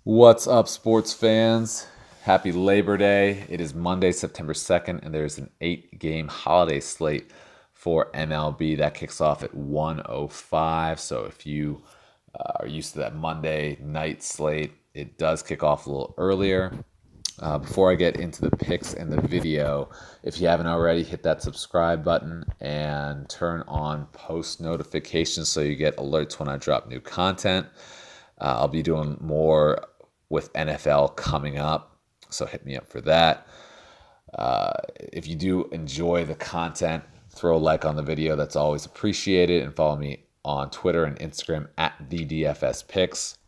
What's up, sports fans? Happy Labor Day. It is Monday, September 2nd, and there's an 8-game holiday slate for MLB that kicks off at 1:05. So if you are used to that Monday night slate, it does kick off a little earlier. Before I get into the picks and the video, if you haven't already, hit that subscribe button and turn on post notifications so you get alerts when I drop new content. I'll be doing more with NFL coming up, so hit me up for that. If you do enjoy the content, throw a like on the video. That's always appreciated. And follow me on Twitter and Instagram at the DFS Picks.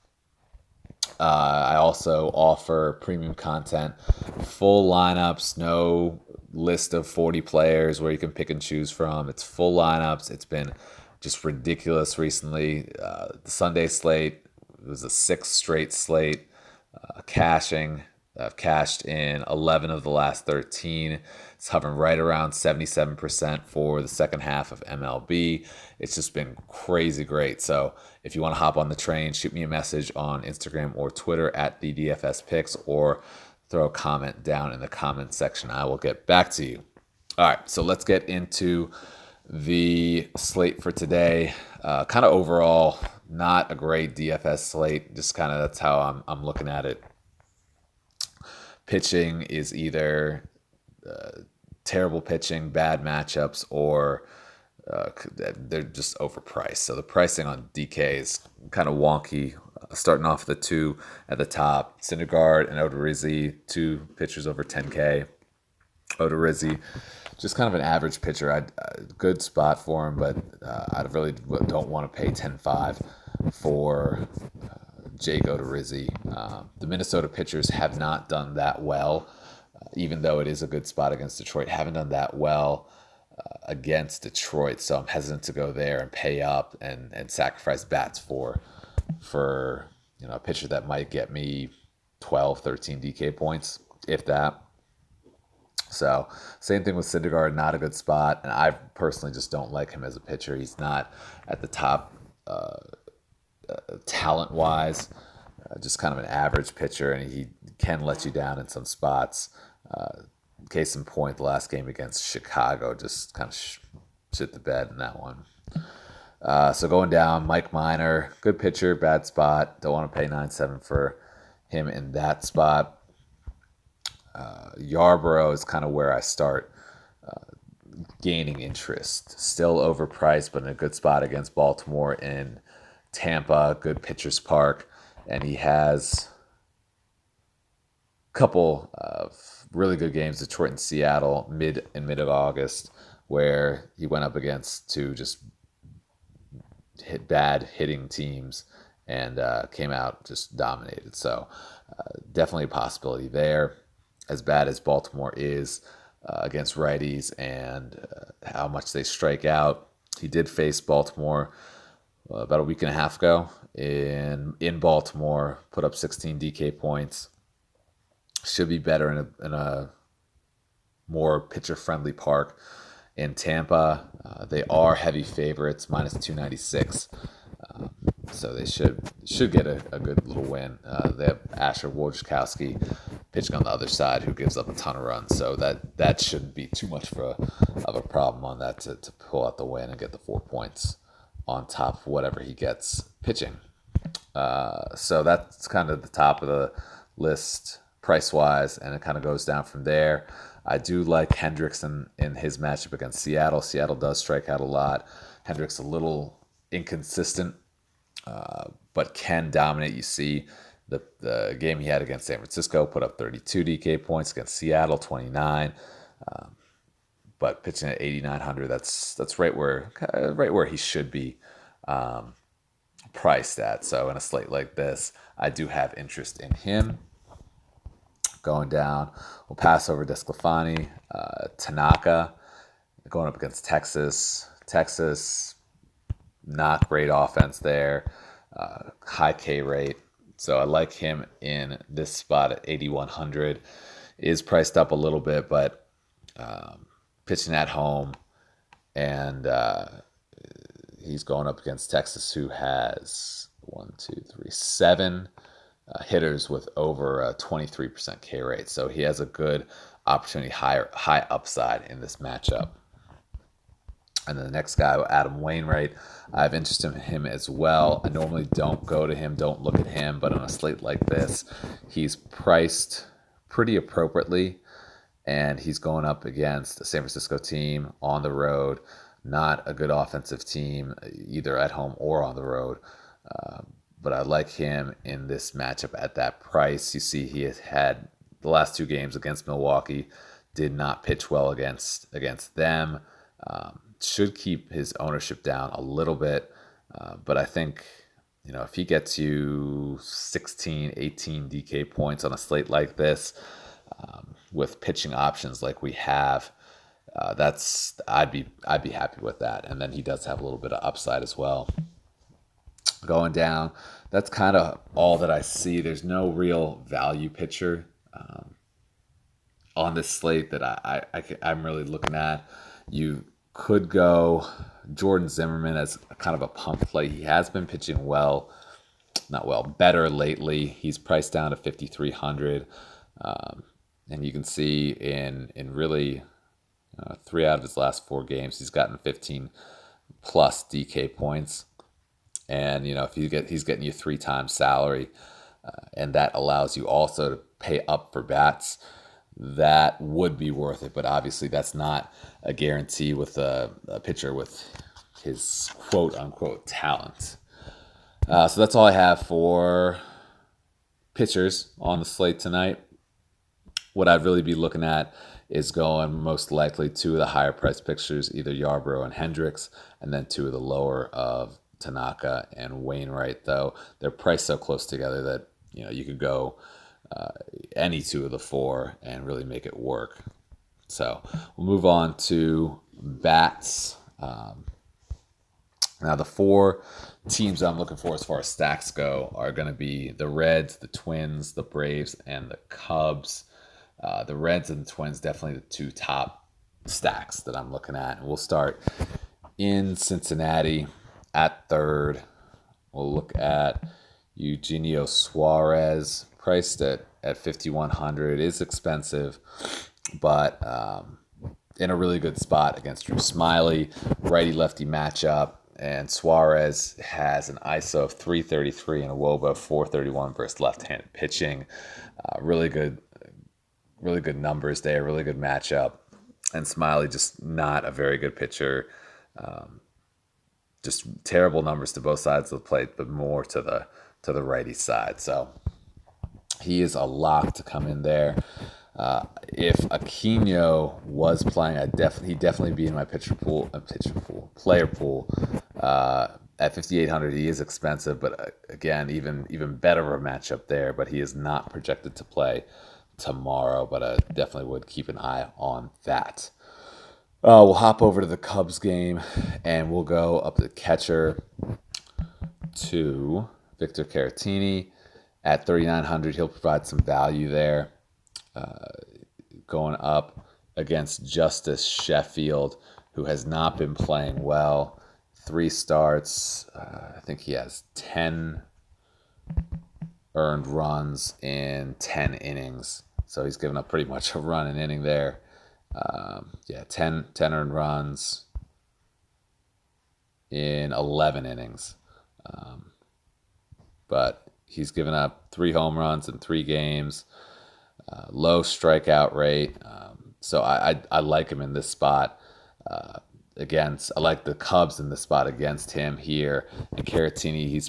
I also offer premium content, full lineups, no list of 40 players where you can pick and choose from. It's full lineups. It's been just ridiculous recently. The Sunday slate was a 6 straight slate. Cashing. I've cashed in 11 of the last 13. It's hovering right around 77% for the second half of MLB. It's just been crazy great. So if you want to hop on the train, shoot me a message on Instagram or Twitter at the DFS Picks, or throw a comment down in the comment section. I will get back to you. All right, so let's get into the slate for today. Kind of overall, not a great DFS slate. Just kind of that's how I'm looking at it. Pitching is either terrible pitching, bad matchups, or they're just overpriced. So the pricing on DK is kind of wonky. Starting off the two at the top, Syndergaard and Odorizzi, two pitchers over 10K. Odorizzi, just kind of an average pitcher. Good spot for him, but I really don't want to pay 10.5 for Jake Odorizzi. The Minnesota pitchers have not done that well, even though it is a good spot against Detroit. Haven't done that well against Detroit, so I'm hesitant to go there and pay up and sacrifice bats for a pitcher that might get me 12, 13 DK points, if that. So same thing with Syndergaard, not a good spot, and I personally just don't like him as a pitcher. He's not at the top talent-wise, just kind of an average pitcher, and he can let you down in some spots. Case in point, the last game against Chicago, just kind of shit the bed in that one. So going down, Mike Minor, good pitcher, bad spot. Don't want to pay 9.7 for him in that spot. Yarborough is kind of where I start gaining interest. Still overpriced, but in a good spot against Baltimore and Tampa, good pitcher's park, and he has a couple of really good games, Detroit and Seattle, mid of August, where he went up against two just bad hitting teams and came out just dominated. So definitely a possibility there. As bad as Baltimore is against righties and how much they strike out, he did face Baltimore about a week and a half ago in Baltimore, put up 16 DK points. Should be better in a more pitcher-friendly park in Tampa. They are heavy favorites, minus 296. So they should get a good little win. They have Asher Wojciechowski pitching on the other side, who gives up a ton of runs. So that shouldn't be too much of a problem on that to pull out the win and get the 4 points on top of whatever he gets pitching. So that's kind of the top of the list price-wise, and it kind of goes down from there. I do like Hendricks in his matchup against Seattle. Seattle does strike out a lot. Hendricks a little inconsistent, but can dominate. You see the game he had against San Francisco, put up 32 DK points, against Seattle 29. But pitching at 8,900, that's right where he should be priced at. So in a slate like this, I do have interest in him. Going down, we'll pass over Desclafani, Tanaka, going up against Texas. Texas, not great offense there, high K rate. So I like him in this spot at 8,100. Is priced up a little bit, but pitching at home, and he's going up against Texas, who has 7 hitters with over a 23% K rate. So he has a good opportunity, high upside in this matchup. And then the next guy, Adam Wainwright, I have interest in him as well. I normally don't go to him, don't look at him, but on a slate like this, he's priced pretty appropriately, and he's going up against a San Francisco team on the road, not a good offensive team, either at home or on the road. But I like him in this matchup at that price. You see, he has had the last 2 games against Milwaukee, did not pitch well against them. Should keep his ownership down a little bit, but I think, if he gets you 16, 18 DK points on a slate like this, with pitching options like we have, I'd be happy with that. And then he does have a little bit of upside as well. Going down, that's kind of all that I see. There's no real value pitcher on this slate that I'm really looking at. You could go Jordan Zimmerman as kind of a pump play. He has been pitching better lately. He's priced down to 5,300, and you can see in really 3 out of his last 4 games, he's gotten 15 plus DK points. And if he's getting you 3 times salary, and that allows you also to pay up for bats, that would be worth it. But obviously, that's not a guarantee with a pitcher with his quote unquote talent. So that's all I have for pitchers on the slate tonight. What I'd really be looking at is going most likely 2 of the higher price pitchers, either Yarbrough and Hendricks, and then 2 of the lower of Tanaka and Wainwright. Though they're priced so close together that you could go any 2 of the 4 and really make it work. So we'll move on to bats. Now the 4 teams I'm looking for as far as stacks go are going to be the Reds, the Twins, the Braves, and the Cubs. The Reds and the Twins, definitely the 2 top stacks that I'm looking at. And we'll start in Cincinnati at third. We'll look at Eugenio Suarez, priced at 5,100. It is expensive, but in a really good spot against Drew Smiley. Righty-lefty matchup, and Suarez has an ISO of 333 and a WOBA of 431 versus left-handed pitching. Really good numbers there, really good matchup. And Smiley, just not a very good pitcher. Just terrible numbers to both sides of the plate, but more to the righty side. So he is a lock to come in there. If Aquino was playing, he'd definitely be in my player pool. At 5,800, he is expensive, but again, even better of a matchup there. But he is not projected to play tomorrow, but I definitely would keep an eye on that. We'll hop over to the Cubs game, and we'll go up the catcher to Victor Caratini at 3,900. He'll provide some value there. Going up against Justice Sheffield, who has not been playing well. 3 starts. I think he has 10 earned runs in 10 innings. So he's given up pretty much a run an inning there. 10 earned runs in 11 innings. But he's given up 3 home runs in 3 games. Low strikeout rate. So I like him in this spot. I like the Cubs in this spot against him here. And Caratini, he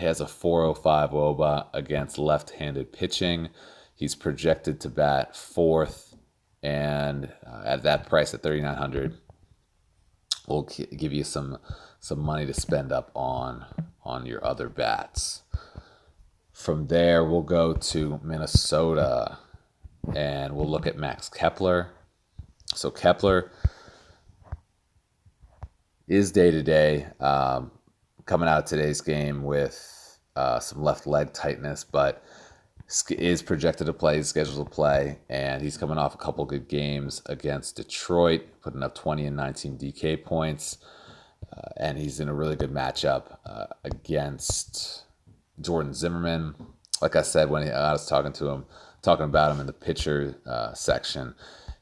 has a 405 WOBA against left-handed pitching. He's projected to bat 4th, and at that price at 3,900, we'll give you some money to spend up on your other bats. From there, we'll go to Minnesota, and we'll look at Max Kepler. So Kepler is day-to-day, coming out of today's game with some left leg tightness, but is projected to play, is scheduled to play, and he's coming off a couple good games against Detroit, putting up 20 and 19 DK points, and he's in a really good matchup against Jordan Zimmerman. like I said when I was talking about him in the pitcher section,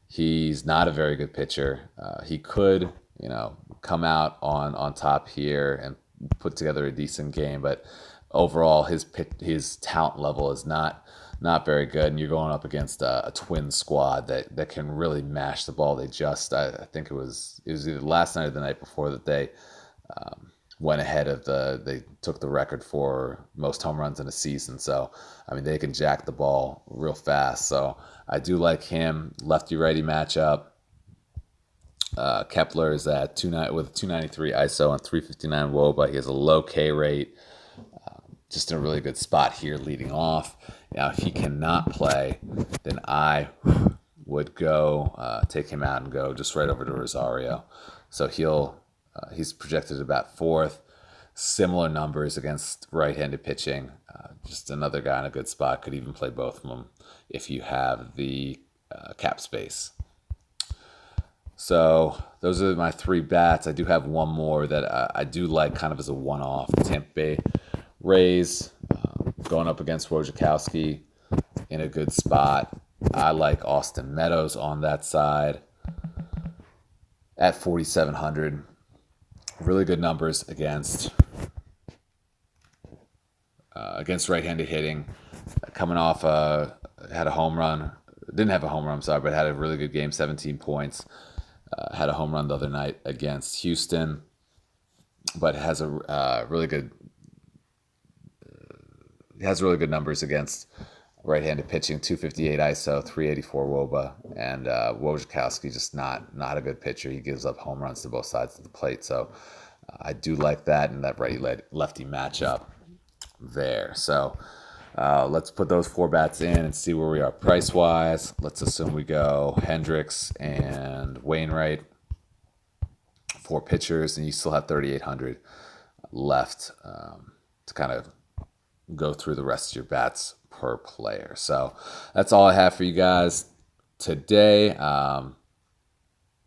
he's not a very good pitcher. He could, come out on top here and put together a decent game, but overall his talent level is not very good. And you're going up against a twin squad that can really mash the ball. I think it was either last night or the night before that they went ahead of they took the record for most home runs in a season. So, I mean, they can jack the ball real fast. So I do like him. Lefty-righty matchup. Kepler is at 293 ISO and 359 WOBA. He has a low K rate. Just in a really good spot here leading off. Now, if he cannot play, then I would go take him out and go just right over to Rosario. So he's projected about fourth. Similar numbers against right-handed pitching. Just another guy in a good spot. Could even play both of them if you have the cap space. So those are my three bats. I do have one more that I do like kind of as a one-off. Tampa Bay Rays going up against Wojciechowski in a good spot. I like Austin Meadows on that side at 4,700. Really good numbers against right-handed hitting. Coming off had a home run. Didn't have a home run, I'm sorry, but had a really good game, 17 points. Had a home run the other night against Houston, but has a really good numbers against right-handed pitching, 258 ISO, 384 WOBA, and Wojciechowski just not a good pitcher. He gives up home runs to both sides of the plate, so I do like that and that righty-lefty matchup there. So let's put those four bats in and see where we are price-wise. Let's assume we go Hendricks and Wainwright, four pitchers, and you still have 3,800 left to kind of go through the rest of your bats per player. So that's all I have for you guys today.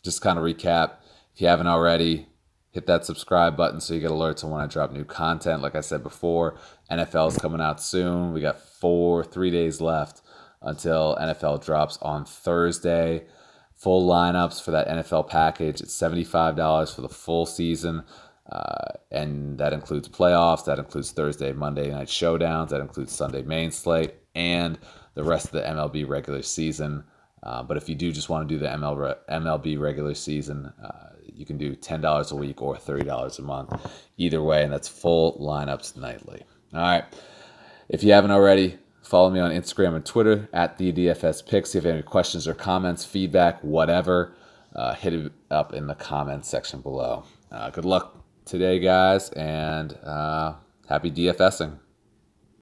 Just kind of recap. If you haven't already, hit that subscribe button so you get alerts on when I drop new content. Like I said before, NFL is coming out soon. We got 3 days left until NFL drops on Thursday. Full lineups for that NFL package. It's $75 for the full season. And that includes playoffs, that includes Thursday, Monday night showdowns, that includes Sunday main slate, and the rest of the MLB regular season. But if you do just want to do the MLB regular season, you can do $10 a week or $30 a month. Either way, and that's full lineups nightly. All right. If you haven't already, follow me on Instagram and Twitter at the DFS Picks. If you have any questions or comments, feedback, whatever, hit it up in the comments section below. Good luck today, guys, and happy DFSing.